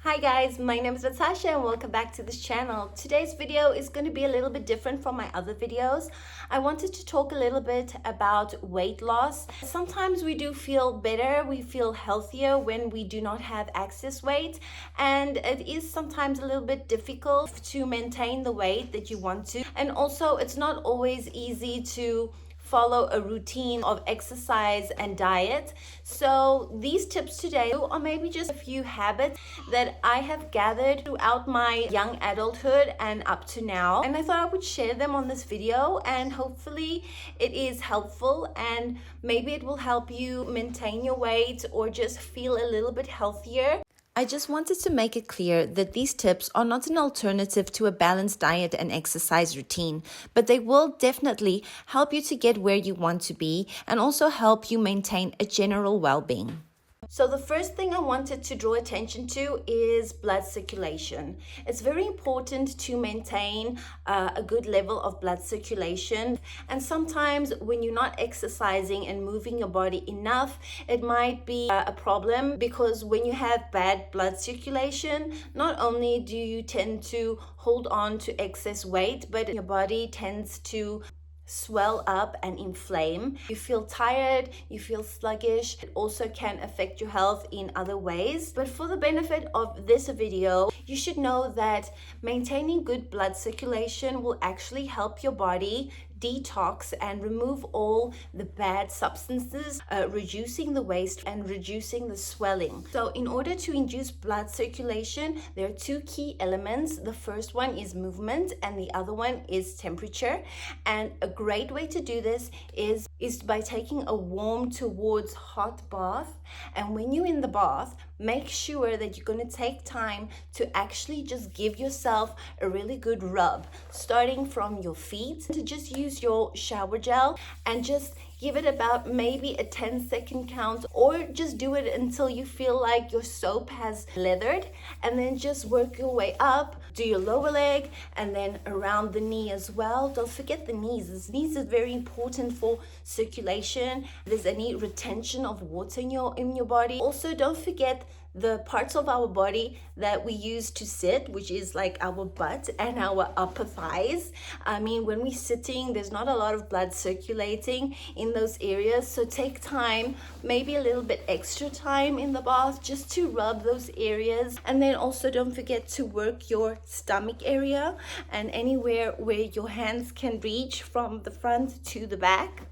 Hi guys, my name is Natasha and welcome back to this channel. Today's video is going to be a little bit different from my other videos. I wanted to talk a little bit about weight loss. Sometimes we do feel better, we feel healthier when we do not have excess weight, and it is sometimes a little bit difficult to maintain the weight that you want to. And also it's not always easy to follow a routine of exercise and diet. So these tips today are maybe just a few habits that I have gathered throughout my young adulthood and up to now, and I thought I would share them on this video, and hopefully it is helpful and maybe it will help you maintain your weight or just feel a little bit healthier. I just wanted to make it clear that these tips are not an alternative to a balanced diet and exercise routine, but they will definitely help you to get where you want to be and also help you maintain a general well-being. So the first thing I wanted to draw attention to is blood circulation. It's very important to maintain a good level of blood circulation. And sometimes when you're not exercising and moving your body enough, it might be a problem, because when you have bad blood circulation, not only do you tend to hold on to excess weight, but your body tends to swell up and inflame. You feel tired, you feel sluggish. It also can affect your health in other ways. But for the benefit of this video, you should know that maintaining good blood circulation will actually help your body detox and remove all the bad substances, reducing the waste and reducing the swelling. So in order to induce blood circulation, there are two key elements. The first one is movement and the other one is temperature. And a great way to do this is by taking a warm towards hot bath. And when you're in the bath, make sure that you're going to take time to actually just give yourself a really good rub, starting from your feet, to just use your shower gel and just give it about maybe a 10-second count, or just do it until you feel like your soap has leathered, and then just work your way up. Do your lower leg and then around the knee as well. Don't forget the knees. The knees is very important for circulation. If there's any retention of water in your body. Also, don't forget the parts of our body that we use to sit, which is like our butt and our upper thighs. I mean, when we're sitting, there's not a lot of blood circulating in those areas. So take time, maybe a little bit extra time in the bath, just to rub those areas. And then also don't forget to work your stomach area and anywhere where your hands can reach from the front to the back.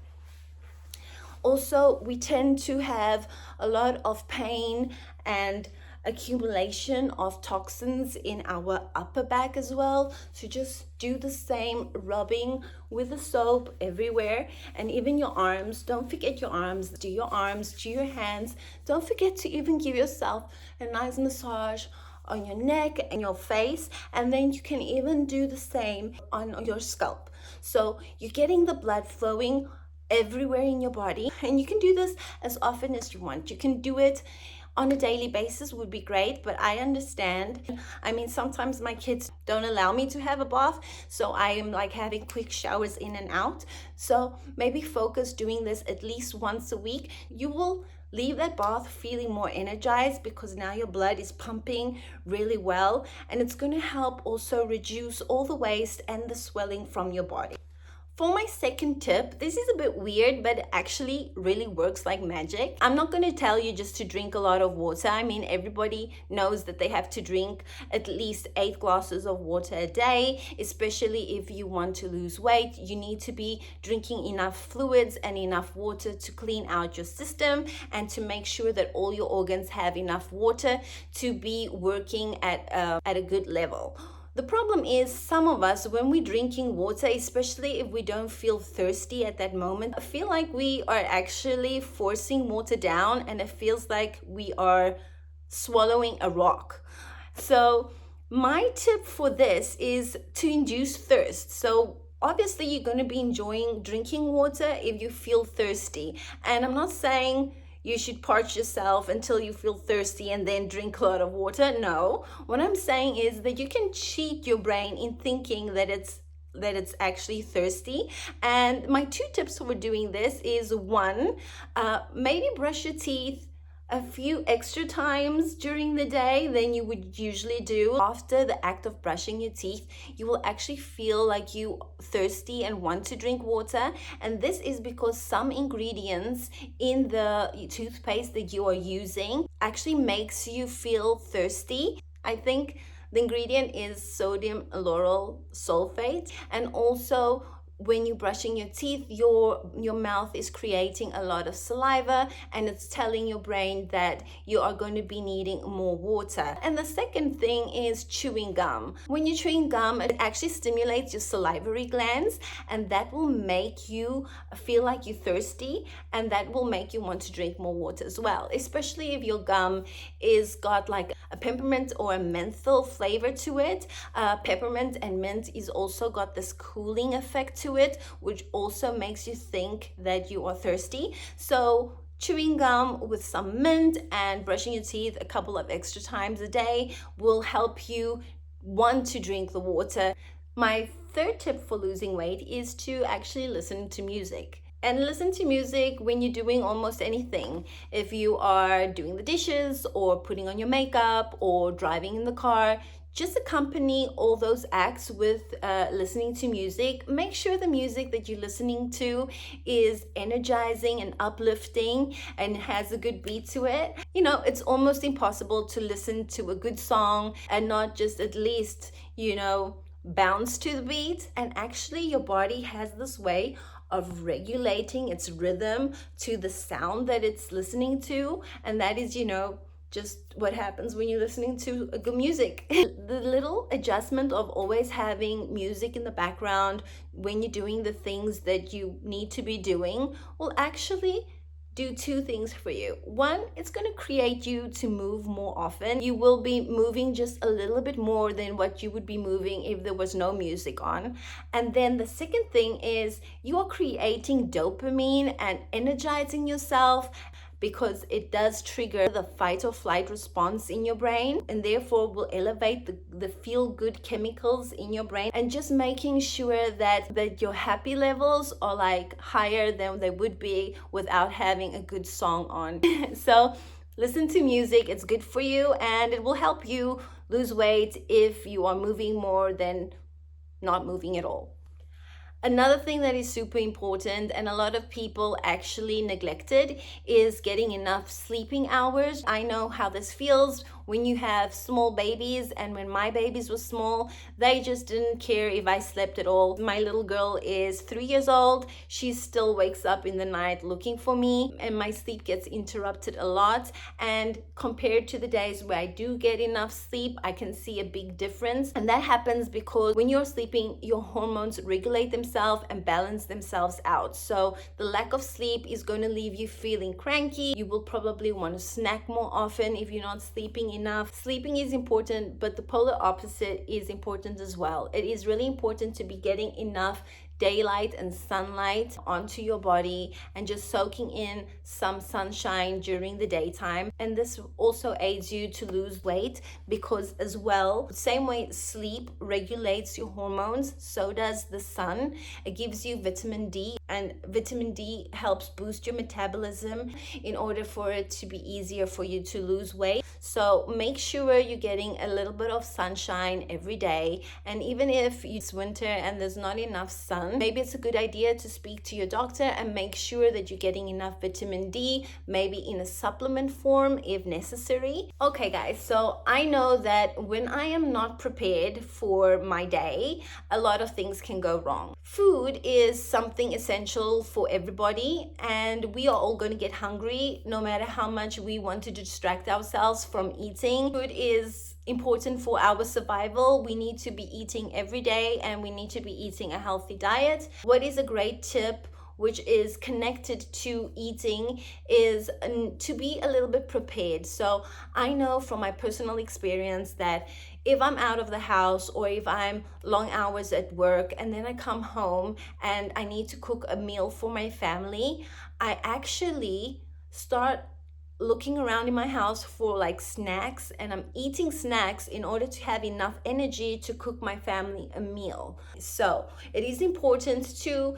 Also, we tend to have a lot of pain and accumulation of toxins in our upper back as well. So just do the same rubbing with the soap everywhere, and even your arms. Don't forget your arms. Do your arms, do your hands. Don't forget to even give yourself a nice massage on your neck and your face, and then you can even do the same on your scalp. So you're getting the blood flowing everywhere in your body, and you can do this as often as you want. You can do it on a daily basis, would be great, but I understand. I mean, sometimes my kids don't allow me to have a bath, so I am like having quick showers in and out. So maybe focus doing this at least once a week. You will leave that bath feeling more energized, because now your blood is pumping really well, and it's going to help also reduce all the waste and the swelling from your body. For my second tip, this is a bit weird, but it actually really works like magic. I'm not going to tell you just to drink a lot of water. I mean, everybody knows that they have to drink at least 8 glasses of water a day, especially if you want to lose weight. You need to be drinking enough fluids and enough water to clean out your system and to make sure that all your organs have enough water to be working at a good level. The problem is, some of us, when we're drinking water, especially if we don't feel thirsty at that moment, I feel like we are actually forcing water down, and it feels like we are swallowing a rock. So my tip for this is to induce thirst. So obviously you're going to be enjoying drinking water if you feel thirsty. And I'm not saying you should parch yourself until you feel thirsty and then drink a lot of water. No, what I'm saying is that you can cheat your brain in thinking that it's actually thirsty. And my 2 tips for doing this is, 1, maybe brush your teeth a few extra times during the day than you would usually do. After the act of brushing your teeth, you will actually feel like you thirsty and want to drink water. And this is because some ingredients in the toothpaste that you are using actually makes you feel thirsty. I think the ingredient is sodium lauryl sulfate, and also when you're brushing your teeth, your mouth is creating a lot of saliva, and it's telling your brain that you are going to be needing more water. And the second thing is chewing gum. When you're chewing gum, it actually stimulates your salivary glands, and that will make you feel like you're thirsty, and that will make you want to drink more water as well, especially if your gum is got like a peppermint or a menthol flavor to it. Peppermint and mint is also got this cooling effect to it, which also makes you think that you are thirsty. So chewing gum with some mint and brushing your teeth a couple of extra times a day will help you want to drink the water. My third tip for losing weight is to actually listen to music. And listen to music when you're doing almost anything. If you are doing the dishes or putting on your makeup or driving in the car, just accompany all those acts with listening to music. Make sure the music that you're listening to is energizing and uplifting and has a good beat to it. You know, it's almost impossible to listen to a good song and not just at least, bounce to the beat. And actually, your body has this way of regulating its rhythm to the sound that it's listening to, and that is, just what happens when you're listening to good music. The little adjustment of always having music in the background when you're doing the things that you need to be doing will actually do two things for you. One, it's going to create you to move more often. You will be moving just a little bit more than what you would be moving if there was no music on. And then the second thing is you are creating dopamine and energizing yourself, because it does trigger the fight or flight response in your brain, and therefore will elevate the feel-good chemicals in your brain, and just making sure that your happy levels are like higher than they would be without having a good song on. So listen to music, it's good for you, and it will help you lose weight if you are moving more than not moving at all. Another thing that is super important and a lot of people actually neglected is getting enough sleeping hours. I know how this feels when you have small babies, and when my babies were small, they just didn't care if I slept at all. My little girl is 3 years old. She still wakes up in the night looking for me, and my sleep gets interrupted a lot. And compared to the days where I do get enough sleep, I can see a big difference. And that happens because when you're sleeping, your hormones regulate themselves and balance themselves out. So the lack of sleep is going to leave you feeling cranky. You will probably want to snack more often if you're not sleeping enough. Sleeping is important, but the polar opposite is important as well. It is really important to be getting enough daylight and sunlight onto your body and just soaking in some sunshine during the daytime. And this also aids you to lose weight, because as well, same way sleep regulates your hormones, so does the sun. It gives you vitamin D, and vitamin D helps boost your metabolism in order for it to be easier for you to lose weight. So make sure you're getting a little bit of sunshine every day. And even if it's winter and there's not enough sun, maybe it's a good idea to speak to your doctor and make sure that you're getting enough vitamin D, maybe in a supplement form if necessary. Okay guys, so I know that when I am not prepared for my day, a lot of things can go wrong. Food is something essential for everybody, and we are all going to get hungry no matter how much we want to distract ourselves from eating. Food is important for our survival. We need to be eating every day, and we need to be eating a healthy diet. What is a great tip which is connected to eating is to be a little bit prepared. So I know from my personal experience that if I'm out of the house, or if I'm long hours at work and then I come home and I need to cook a meal for my family, I actually start looking around in my house for like snacks, and I'm eating snacks in order to have enough energy to cook my family a meal. So it is important to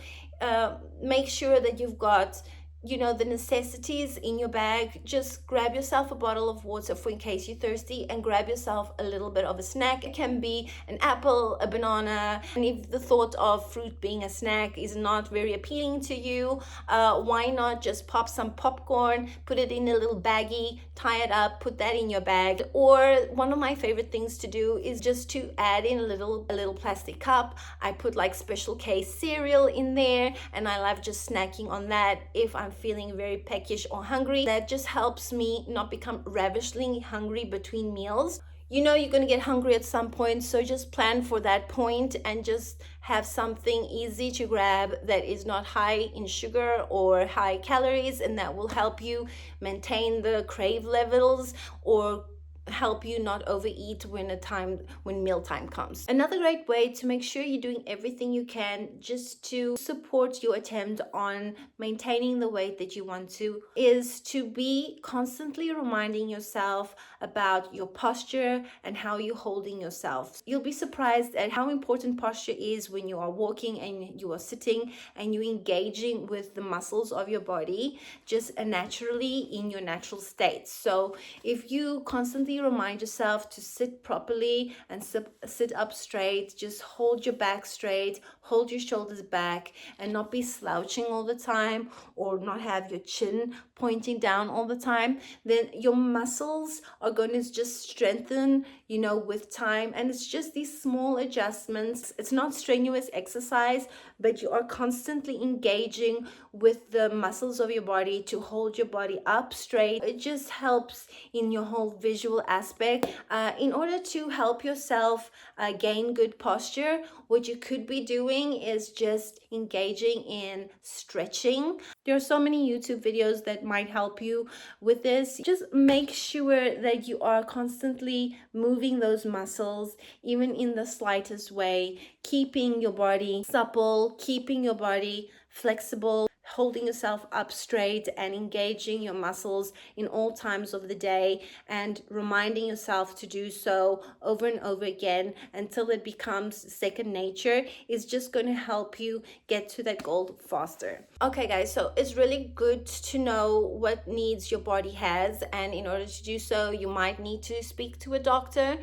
make sure that you've got the necessities in your bag. Just grab yourself a bottle of water for in case you're thirsty, and grab yourself a little bit of a snack. It can be an apple, a banana, and if the thought of fruit being a snack is not very appealing to you, why not just pop some popcorn, put it in a little baggie, tie it up, put that in your bag. Or one of my favorite things to do is just to add in a little plastic cup. I put like Special K cereal in there, and I love just snacking on that if I'm feeling very peckish or hungry. That just helps me not become ravishingly hungry between meals. You're going to get hungry at some point, so just plan for that point and just have something easy to grab that is not high in sugar or high calories, and that will help you maintain the crave levels or help you not overeat when mealtime comes. Another great way to make sure you're doing everything you can just to support your attempt on maintaining the weight that you want to is to be constantly reminding yourself about your posture and how you're holding yourself. You'll be surprised at how important posture is when you are walking and you are sitting and you're engaging with the muscles of your body just naturally in your natural state. So if you constantly remind yourself to sit properly and sit up straight, just hold your back straight, hold your shoulders back, and not be slouching all the time or not have your chin pointing down all the time, then your muscles are going to just strengthen, with time. And it's just these small adjustments. It's not strenuous exercise, but you are constantly engaging with the muscles of your body to hold your body up straight. It just helps in your whole visual aspect. In order to help yourself gain good posture, what you could be doing is just engaging in stretching. There are so many YouTube videos that might help you with this. Just make sure that you are constantly moving those muscles, even in the slightest way, keeping your body supple, keeping your body flexible, holding yourself up straight and engaging your muscles in all times of the day, and reminding yourself to do so over and over again until it becomes second nature is just going to help you get to that goal faster. Okay guys, so it's really good to know what needs your body has, and in order to do so you might need to speak to a doctor.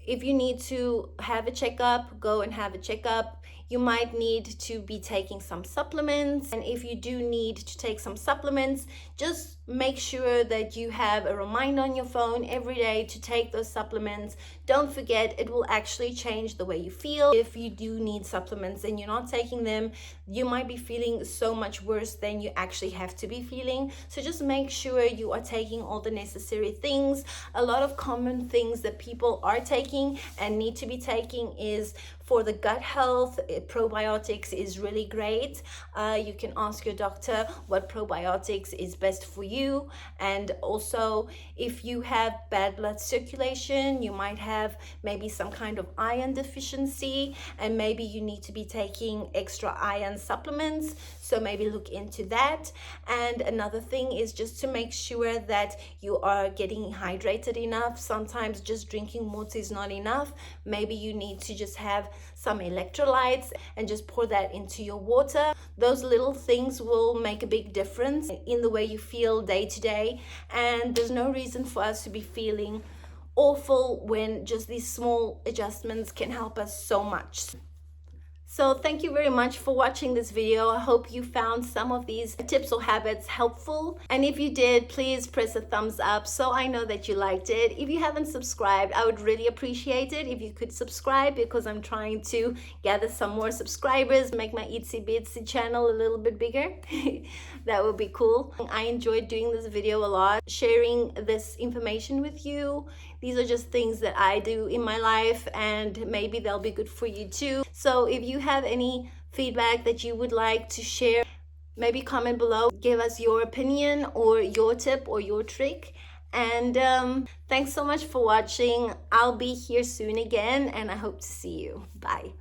If you need to have a checkup, go and have a checkup. You might need to be taking some supplements, and if you do need to take some supplements, just make sure that you have a reminder on your phone every day to take those supplements. Don't forget, it will actually change the way you feel. If you do need supplements and you're not taking them, you might be feeling so much worse than you actually have to be feeling. So just make sure you are taking all the necessary things. A lot of common things that people are taking and need to be taking is for the gut health. Probiotics is really great. You can ask your doctor what probiotics is best for you. And also, if you have bad blood circulation, you might have maybe some kind of iron deficiency, and maybe you need to be taking extra iron supplements. So maybe look into that. And another thing is just to make sure that you are getting hydrated enough. Sometimes just drinking water is not enough. Maybe you need to just have some electrolytes and just pour that into your water. Those little things will make a big difference in the way you feel day to day, and there's no reason for us to be feeling awful when just these small adjustments can help us so much. So thank you very much for watching this video. I hope you found some of these tips or habits helpful. And if you did, please press a thumbs up so I know that you liked it. If you haven't subscribed, I would really appreciate it if you could subscribe, because I'm trying to gather some more subscribers, make my Itsy Bitsy channel a little bit bigger. That would be cool. I enjoyed doing this video a lot, sharing this information with you. These are just things that I do in my life, and maybe they'll be good for you too. So if you have any feedback that you would like to share, maybe comment below, give us your opinion or your tip or your trick. And thanks so much for watching. I'll be here soon again, and I hope to see you. Bye.